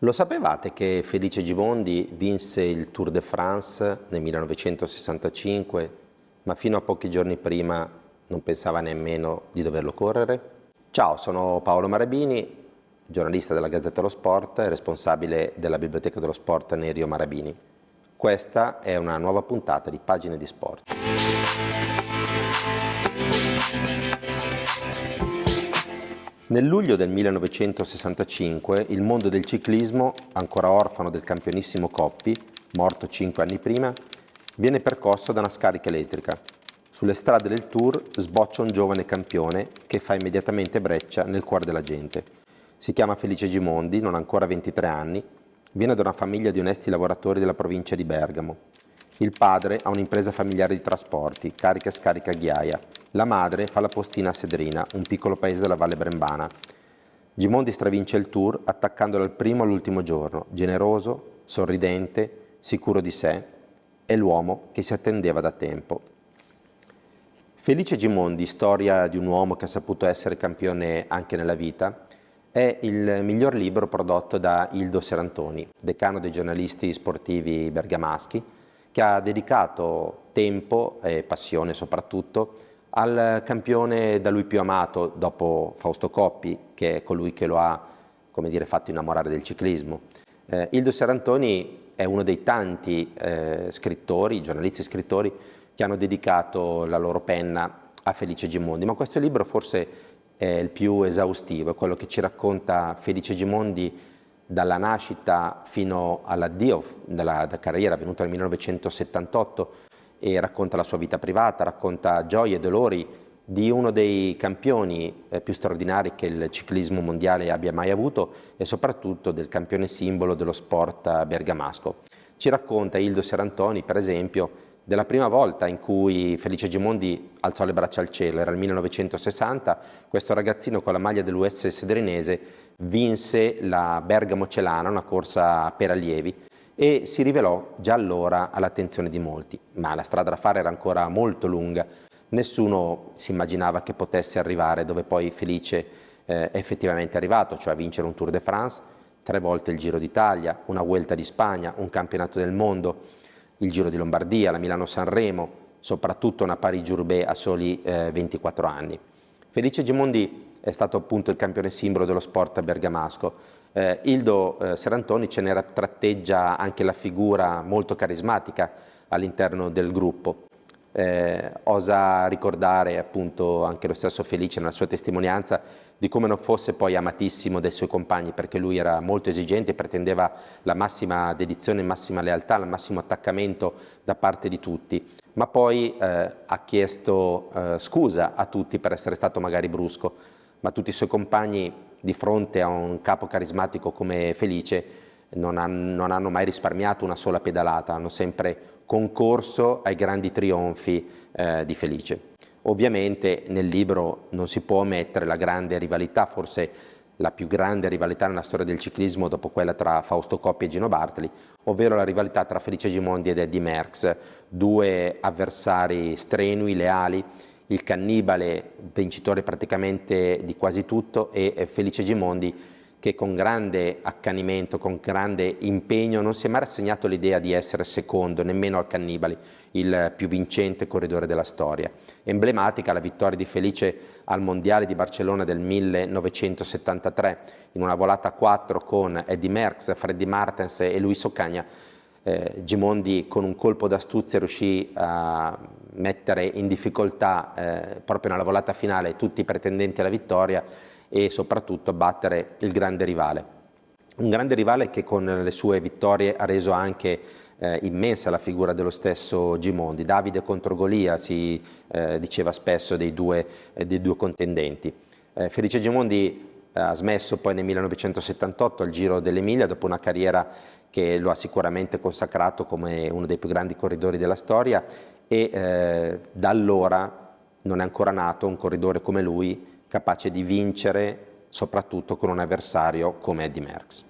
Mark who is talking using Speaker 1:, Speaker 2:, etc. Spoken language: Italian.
Speaker 1: Lo sapevate che Felice Gimondi vinse il Tour de France nel 1965, ma fino a pochi giorni prima non pensava nemmeno di doverlo correre? Ciao, sono Paolo Marabini, giornalista della Gazzetta dello Sport e responsabile della Biblioteca dello Sport Nerio Marabini. Questa è una nuova puntata di Pagine di Sport. Nel luglio del 1965 il mondo del ciclismo, ancora orfano del campionissimo Coppi, morto 5 anni prima, viene percosso da una scarica elettrica. Sulle strade del Tour sboccia un giovane campione che fa immediatamente breccia nel cuore della gente. Si chiama Felice Gimondi, non ha ancora 23 anni, viene da una famiglia di onesti lavoratori della provincia di Bergamo. Il padre ha un'impresa familiare di trasporti, carica e scarica ghiaia. La madre fa la postina a Sedrina, un piccolo paese della Valle Brembana. Gimondi stravince il Tour attaccando dal primo all'ultimo giorno, generoso, sorridente, sicuro di sé, è l'uomo che si attendeva da tempo. Felice Gimondi, storia di un uomo che ha saputo essere campione anche nella vita, è il miglior libro prodotto da Ildo Serantoni, decano dei giornalisti sportivi bergamaschi, che ha dedicato tempo e passione soprattutto al campione da lui più amato dopo Fausto Coppi, che è colui che lo ha, come dire, fatto innamorare del ciclismo. Ildo Serantoni è uno dei tanti scrittori, giornalisti e scrittori, che hanno dedicato la loro penna a Felice Gimondi, ma questo libro forse è il più esaustivo, è quello che ci racconta Felice Gimondi dalla nascita fino all'addio della carriera avvenuta nel 1978 e racconta la sua vita privata, racconta gioie e dolori di uno dei campioni più straordinari che il ciclismo mondiale abbia mai avuto e soprattutto del campione simbolo dello sport bergamasco. Ci racconta Ildo Serantoni, per esempio, della prima volta in cui Felice Gimondi alzò le braccia al cielo, era il 1960, questo ragazzino con la maglia dell'US Sedrinese vinse la Bergamo Celana, una corsa per allievi, e si rivelò già allora all'attenzione di molti, ma la strada da fare era ancora molto lunga, nessuno si immaginava che potesse arrivare dove poi Felice è effettivamente arrivato, cioè a vincere un Tour de France, 3 volte il Giro d'Italia, una Vuelta di Spagna, un campionato del mondo, il Giro di Lombardia, la Milano-Sanremo, soprattutto una Parigi-Roubaix a soli 24 anni. Felice Gimondi è stato appunto il campione simbolo dello sport bergamasco. Ildo Serantoni ce ne tratteggia anche la figura molto carismatica all'interno del gruppo. Osa ricordare appunto anche lo stesso Felice nella sua testimonianza di come non fosse poi amatissimo dai suoi compagni, perché lui era molto esigente e pretendeva la massima dedizione, massima lealtà, il massimo attaccamento da parte di tutti, ma poi ha chiesto scusa a tutti per essere stato magari brusco, ma tutti i suoi compagni di fronte a un capo carismatico come Felice non hanno mai risparmiato una sola pedalata, hanno sempre concorso ai grandi trionfi di Felice. Ovviamente nel libro non si può omettere la grande rivalità, forse la più grande rivalità nella storia del ciclismo dopo quella tra Fausto Coppi e Gino Bartali, ovvero la rivalità tra Felice Gimondi ed Eddy Merckx, due avversari strenui, leali, il cannibale, vincitore praticamente di quasi tutto, e Felice Gimondi che con grande accanimento, con grande impegno non si è mai rassegnato all'idea di essere secondo, nemmeno al cannibale, il più vincente corridore della storia. Emblematica la vittoria di Felice al Mondiale di Barcellona del 1973, in una volata a 4 con Eddy Merckx, Freddy Maertens e Luis Ocaña. Gimondi con un colpo d'astuzia riuscì a mettere in difficoltà proprio nella volata finale tutti i pretendenti alla vittoria e soprattutto battere il grande rivale. Un grande rivale che con le sue vittorie ha reso anche immensa la figura dello stesso Gimondi. Davide contro Golia si diceva spesso dei due contendenti. Felice Gimondi ha smesso poi nel 1978 al Giro dell'Emilia dopo una carriera che lo ha sicuramente consacrato come uno dei più grandi corridori della storia e da allora non è ancora nato un corridore come lui capace di vincere soprattutto con un avversario come Eddy Merckx.